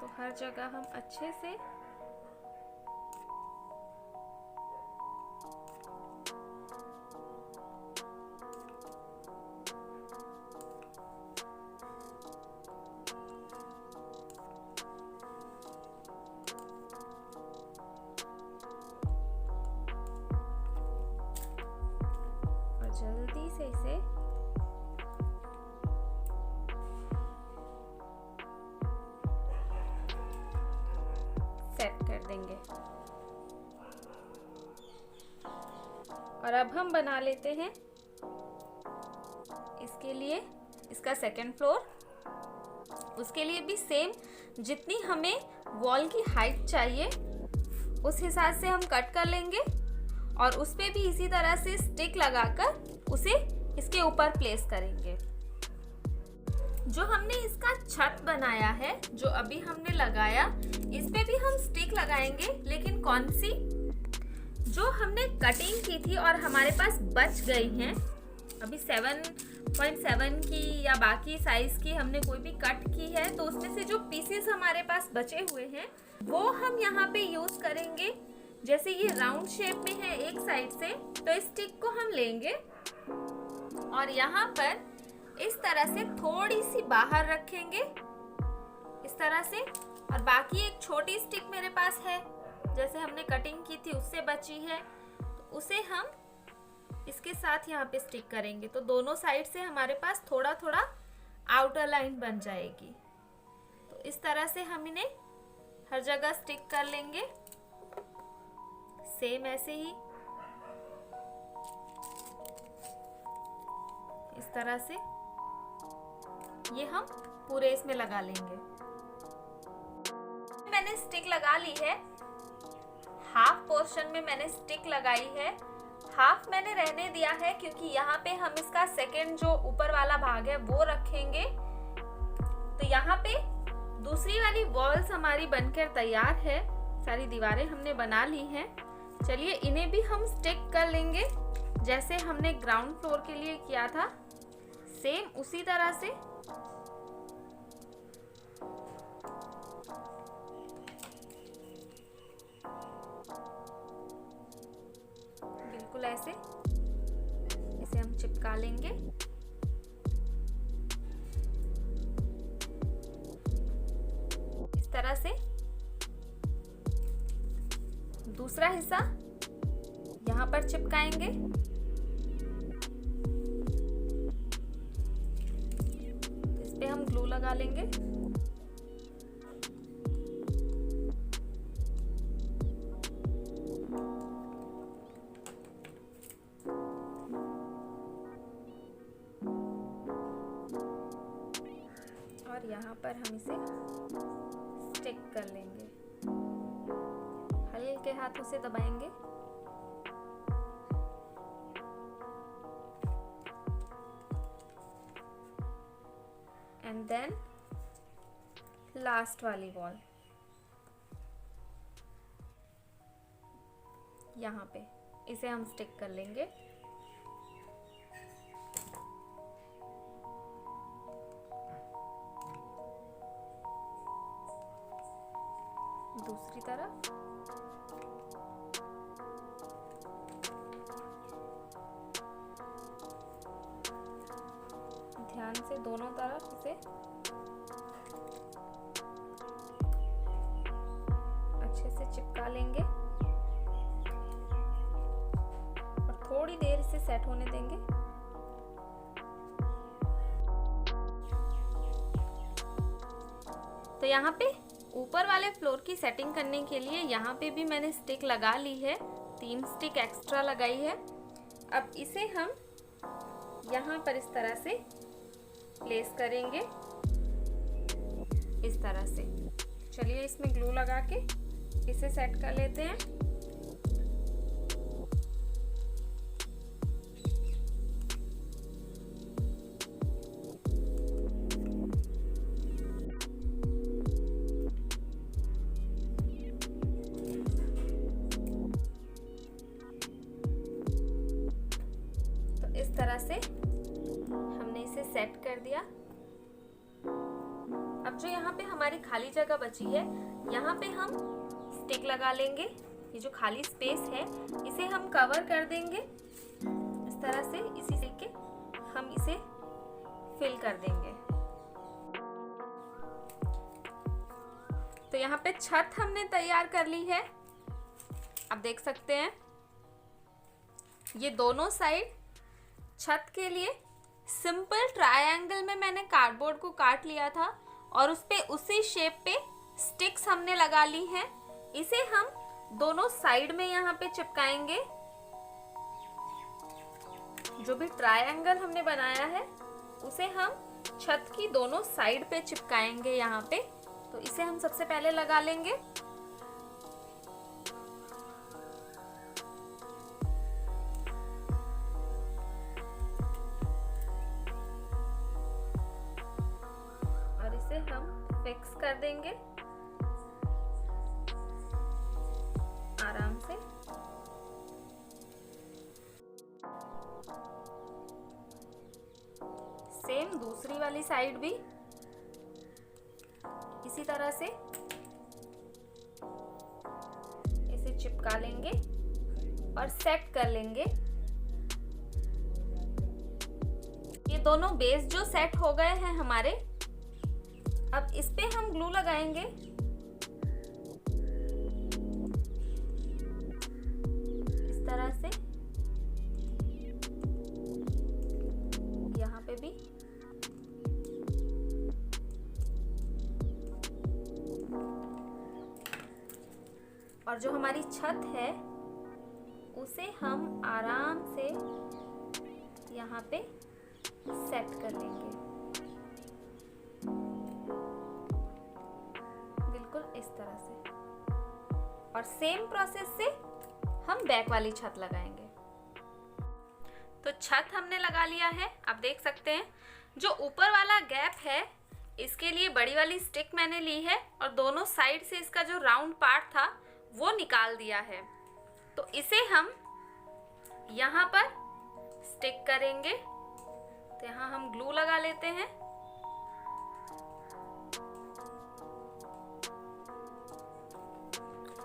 तो हर जगह हम अच्छे से और जल्दी से इसे सेट कर देंगे। और अब हम बना लेते हैं इसके लिए इसका सेकंड फ्लोर। उसके लिए भी सेम जितनी हमें वॉल की हाइट चाहिए उस हिसाब से हम कट कर लेंगे और उस पे भी इसी तरह से स्टिक लगाकर उसे इसके ऊपर प्लेस करेंगे। जो हमने इसका छत बनाया है, जो अभी हमने लगाया, इस पे भी हम स्टिक लगाएंगे, लेकिन कौन सी? जो हमने कटिंग की थी और हमारे पास बच गई हैं, अभी 7.7 की या बाकी साइज की हमने कोई भी कट की है, तो उसमें से जो पीसेस हमारे पास बचे हुए हैं वो हम यहाँ पे यूज करेंगे। जैसे ये राउंड शेप में है एक साइड से, तो इस स्टिक को हम लेंगे और यहाँ पर इस तरह से थोड़ी सी बाहर रखेंगे, इस तरह से। और बाकी एक छोटी स्टिक मेरे पास है, जैसे हमने कटिंग की थी उससे बची है, तो उसे हम इसके साथ यहाँ पे स्टिक करेंगे। तो दोनों साइड से हमारे पास थोड़ा थोड़ा आउटर लाइन बन जाएगी। तो इस तरह से हम इन्हें हर जगह स्टिक कर लेंगे, सेम ऐसे ही इस तरह से ये हम पूरे इसमें लगा लेंगे। मैंने स्टिक लगा ली है, हाफ पोर्शन में मैंने स्टिक लगाई है, हाफ मैंने रहने दिया है क्योंकि यहाँ पे हम इसका सेकंड जो ऊपर वाला भाग है वो रखेंगे। तो यहाँ पे दूसरी वाली वॉल्स हमारी बनकर तैयार है, सारी दीवारें हमने बना ली हैं। चलिए इन्हें भी हम स्टिक कर लेंगे, जैसे हमने ग्राउंड फ्लोर के लिए किया था, सेम उसी तरह से। बिल्कुल ऐसे इसे हम चिपका लेंगे। इस तरह से दूसरा हिस्सा यहाँ पर चिपकाएंगे। इस पे हम ग्लू लगा लेंगे। और यहाँ पर हम इसे स्टिक कर लेंगे, हल्के हाथों से दबाएंगे। एंड देन लास्ट वाली वॉल यहाँ पे इसे हम स्टिक कर लेंगे। दूसरी तरफ ध्यान से दोनों तरफ इसे अच्छे से चिपका लेंगे और थोड़ी देर इसे सेट होने देंगे। तो यहाँ पे ऊपर वाले फ्लोर की सेटिंग करने के लिए यहाँ पे भी मैंने स्टिक लगा ली है, 3 स्टिक एक्स्ट्रा लगाई है। अब इसे हम यहाँ पर इस तरह से प्लेस करेंगे, इस तरह से। चलिए इसमें ग्लू लगा के इसे सेट कर लेते हैं। तो इस तरह से हमने इसे सेट कर दिया। अब जो यहाँ पे हमारी खाली जगह बची है, यहाँ पे हम स्टिक लगा लेंगे। ये जो खाली स्पेस है इसे हम कवर कर देंगे इस तरह से। इसी से के हम इसे फिल कर देंगे। तो यहाँ पे छत हमने तैयार कर ली है। आप देख सकते हैं ये दोनों साइड छत के लिए सिंपल ट्रायंगल में मैंने कार्डबोर्ड को काट लिया था और उस पे उसी शेप पे स्टिक्स हमने लगा ली हैं। इसे हम दोनों साइड में यहाँ पे चिपकाएंगे। जो भी ट्रायंगल हमने बनाया है उसे हम छत की दोनों साइड पे चिपकाएंगे यहाँ पे। तो इसे हम सबसे पहले लगा लेंगे। और इसे हम फिक्स कर देंगे आराम से। सेम दूसरी वाली साइड भी इसी तरह से इसे चिपका लेंगे और सेट कर लेंगे। ये दोनों बेस जो सेट हो गए हैं हमारे, अब इस पे हम ग्लू लगाएंगे। इस तरह से यहाँ पे भी। और जो हमारी छत है उसे हम आराम से यहाँ पे सेट कर लेंगे, बिल्कुल इस तरह से। और सेम प्रोसेस से हम बैक वाली छत लगाएंगे। तो छत हमने लगा लिया है। आप देख सकते हैं जो ऊपर वाला गैप है इसके लिए बड़ी वाली स्टिक मैंने ली है और दोनों साइड से इसका जो राउंड पार्ट था वो निकाल दिया है। तो इसे हम यहाँ पर स्टिक करेंगे। तो यहाँ हम ग्लू लगा लेते हैं।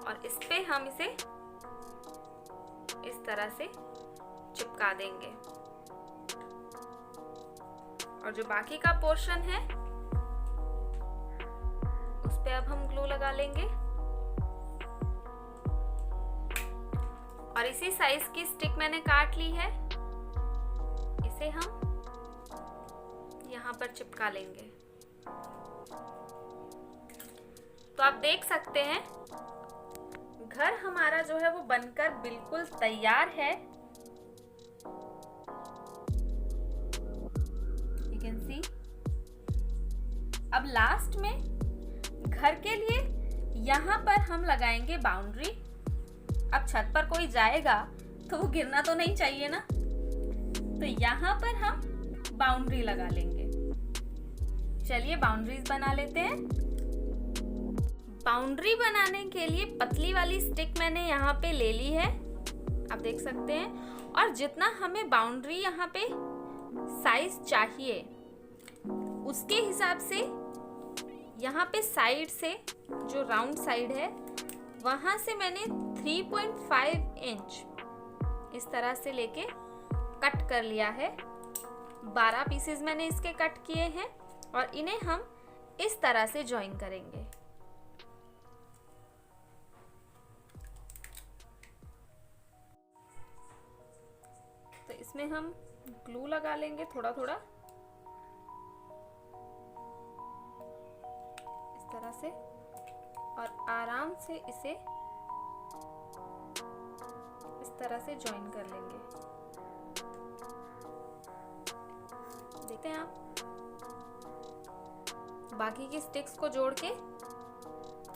और इस पे हम इसे इस तरह से चिपका देंगे। और जो बाकी का पोर्शन है उस पे अब हम ग्लू लगा लेंगे। और इसी साइज की स्टिक मैंने काट ली है, इसे हम यहाँ पर चिपका लेंगे। तो आप देख सकते हैं घर हमारा जो है वो बनकर बिल्कुल तैयार है। You can see। अब लास्ट में घर के लिए यहाँ पर हम लगाएंगे बाउंड्री। अब छत पर कोई जाएगा तो वो गिरना तो नहीं चाहिए ना, तो यहाँ पर हम बाउंड्री लगा लेंगे। चलिए बाउंड्रीज बना लेते हैं। बाउंड्री बनाने के लिए पतली वाली स्टिक मैंने यहाँ पे ले ली है, आप देख सकते हैं। और जितना हमें बाउंड्री यहाँ पे साइज चाहिए उसके हिसाब से यहाँ पे साइड से जो राउंड साइड है वहाँ से मैंने 3.5 इंच इस तरह से लेके कट कर लिया है। 12 पीसेस मैंने इसके कट किए हैं और इन्हें हम इस तरह से जॉइन करेंगे। तो इसमें हम ग्लू लगा लेंगे थोड़ा थोड़ा इस तरह से और आराम से इसे इस तरह से जॉइन कर लेंगे। देखते हैं आप। बाकी की स्टिक्स को जोड़ के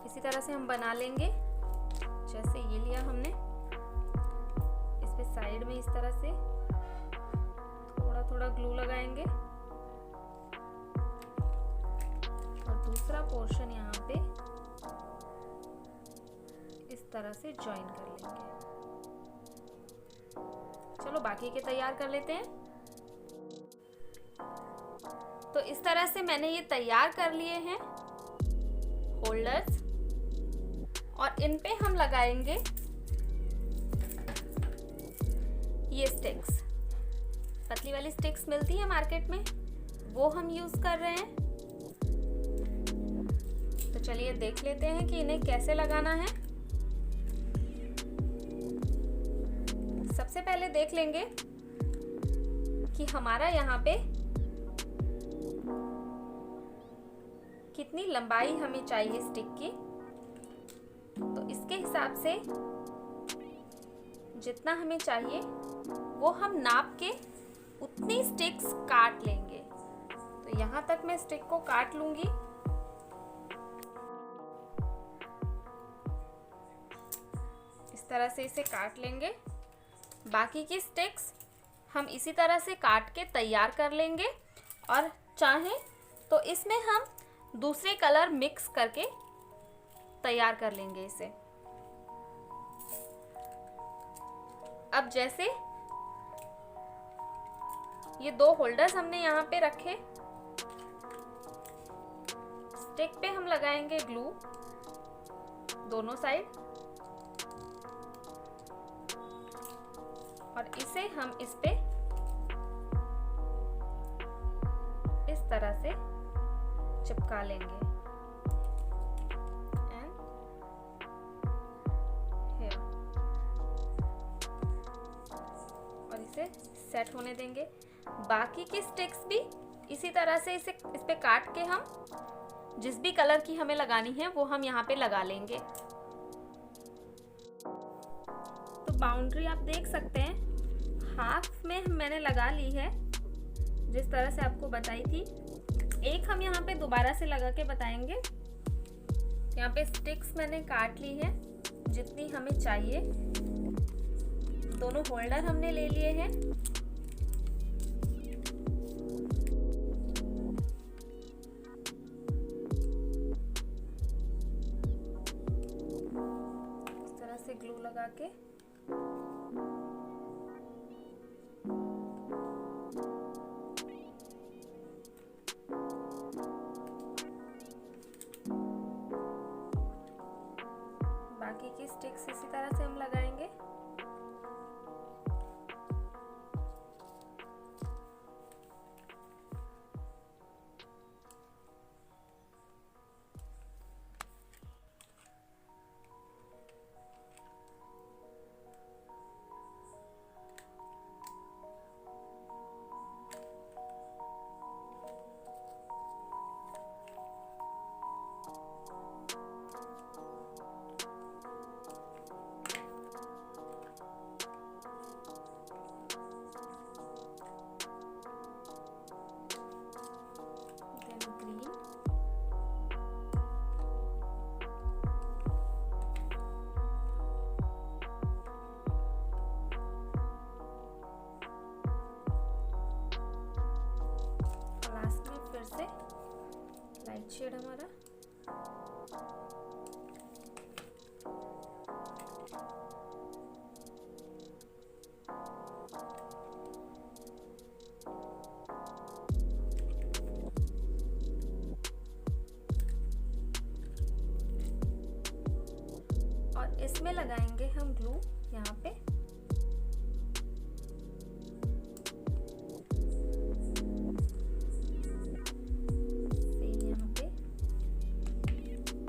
इसी तरह से हम बना लेंगे। जैसे ये लिया हमने, इस पे साइड में इस तरह से थोड़ा थोड़ा ग्लू लगाएंगे और दूसरा पोर्शन यहाँ पे इस तरह से ज्वाइन कर लेंगे। चलो बाकी के तैयार कर लेते हैं। तो इस तरह से मैंने ये तैयार कर लिए हैं होल्डर्स, और इन पे हम लगाएंगे ये स्टिक्स। पतली वाली स्टिक्स मिलती है मार्केट में, वो हम यूज कर रहे हैं। तो चलिए देख लेते हैं कि इन्हें कैसे लगाना है। सबसे पहले देख लेंगे कि हमारा यहाँ पे कितनी लंबाई हमें चाहिए स्टिक की। तो इसके हिसाब से जितना हमें चाहिए वो हम नाप के उतनी स्टिक्स काट लेंगे। तो यहाँ तक मैं स्टिक को काट लूंगी। इस तरह से इसे काट लेंगे। बाकी की स्टिक्स हम इसी तरह से काट के तैयार कर लेंगे, और चाहें तो इसमें हम दूसरे कलर मिक्स करके तैयार कर लेंगे इसे। अब जैसे ये दो होल्डर्स हमने यहाँ पे रखे, स्टिक पे हम लगाएंगे ग्लू दोनों साइड, और इसे हम इस पे इस तरह से चिपका लेंगे। और इसे सेट होने देंगे। बाकी की स्टिक्स भी इसी तरह से इस पे काट के हम जिस भी कलर की हमें लगानी है वो हम यहाँ पे लगा लेंगे। तो बाउंड्री आप देख सकते हैं, हाफ में मैंने लगा ली है जिस तरह से आपको बताई थी। एक हम यहाँ पे दोबारा से लगा के बताएंगे। यहाँ पे स्टिक्स मैंने काट ली है जितनी हमें चाहिए। दोनों होल्डर हमने ले लिए हैं। इस तरह से ग्लू लगा के बाकी की स्टिक्स इसी तरह से हम लगाएंगे। से लाइट शेड हमारा और इसमें लगाएंगे हम ग्लू यहाँ पे।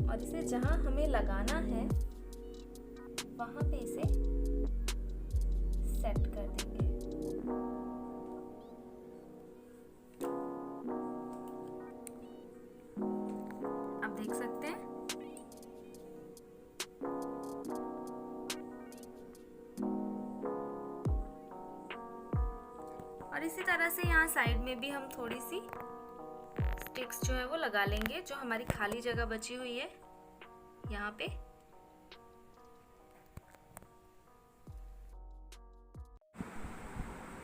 और इसे जहां हमें लगाना है वहां पे इसे सेट कर देंगे। आप देख सकते हैं और इसी तरह से यहाँ साइड में भी हम थोड़ी सी स्टिक्स जो है वो लगा लेंगे, जो हमारी खाली जगह बची हुई है यहाँ पे।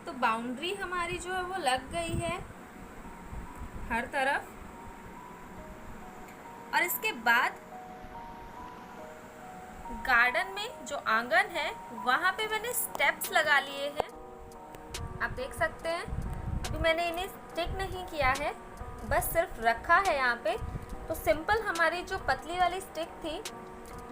तो बाउंड्री हमारी जो है वो लग गई है हर तरफ। और इसके बाद गार्डन में जो आंगन है वहाँ पे मैंने स्टेप्स लगा लिए हैं, आप देख सकते हैं। अभी मैंने इन्हें स्टिक नहीं किया है, बस सिर्फ रखा है यहाँ पे। तो सिंपल हमारी जो पतली वाली स्टिक थी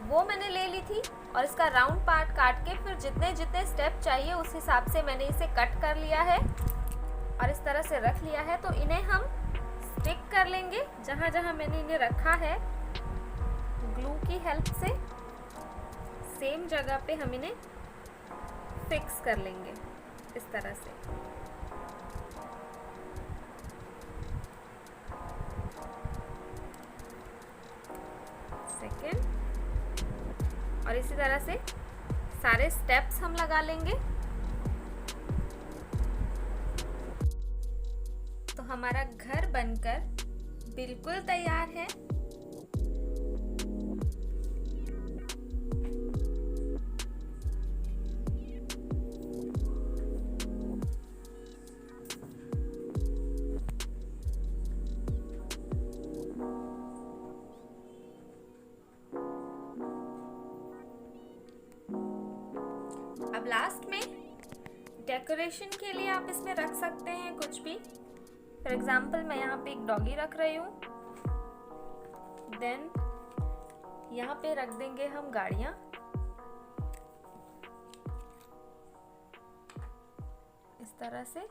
वो मैंने ले ली थी और इसका राउंड पार्ट काट के फिर जितने जितने स्टेप चाहिए उस हिसाब से मैंने इसे कट कर लिया है और इस तरह से रख लिया है। तो इन्हें हम स्टिक कर लेंगे जहाँ जहाँ मैंने इन्हें रखा है, ग्लू की हेल्प से सेम जगह पे हम इन्हें फिक्स कर लेंगे इस तरह से। सेकेंड, और इसी तरह से सारे स्टेप्स हम लगा लेंगे। तो हमारा घर बनकर बिल्कुल तैयार है। अब लास्ट में डेकोरेशन के लिए आप इसमें रख सकते हैं कुछ भी। फॉर एग्जाम्पल मैं यहाँ पे एक डॉगी रख रही हूँ, देन यहाँ पे रख देंगे हम गाड़ियाँ, इस तरह से।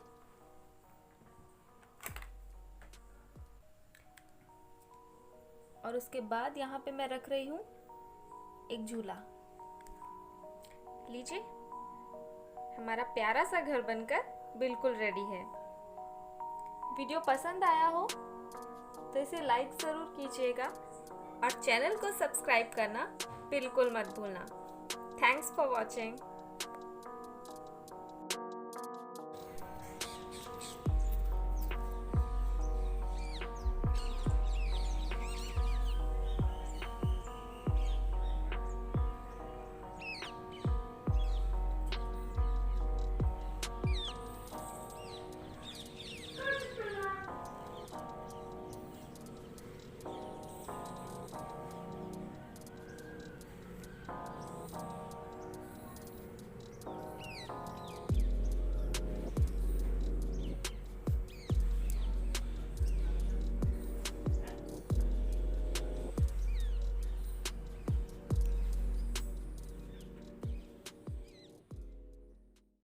और उसके बाद यहाँ पे मैं रख रही हूँ एक झूला। लीजिए, हमारा प्यारा सा घर बनकर बिल्कुल रेडी है। वीडियो पसंद आया हो तो इसे लाइक ज़रूर कीजिएगा और चैनल को सब्सक्राइब करना बिल्कुल मत भूलना। Thanks for watching.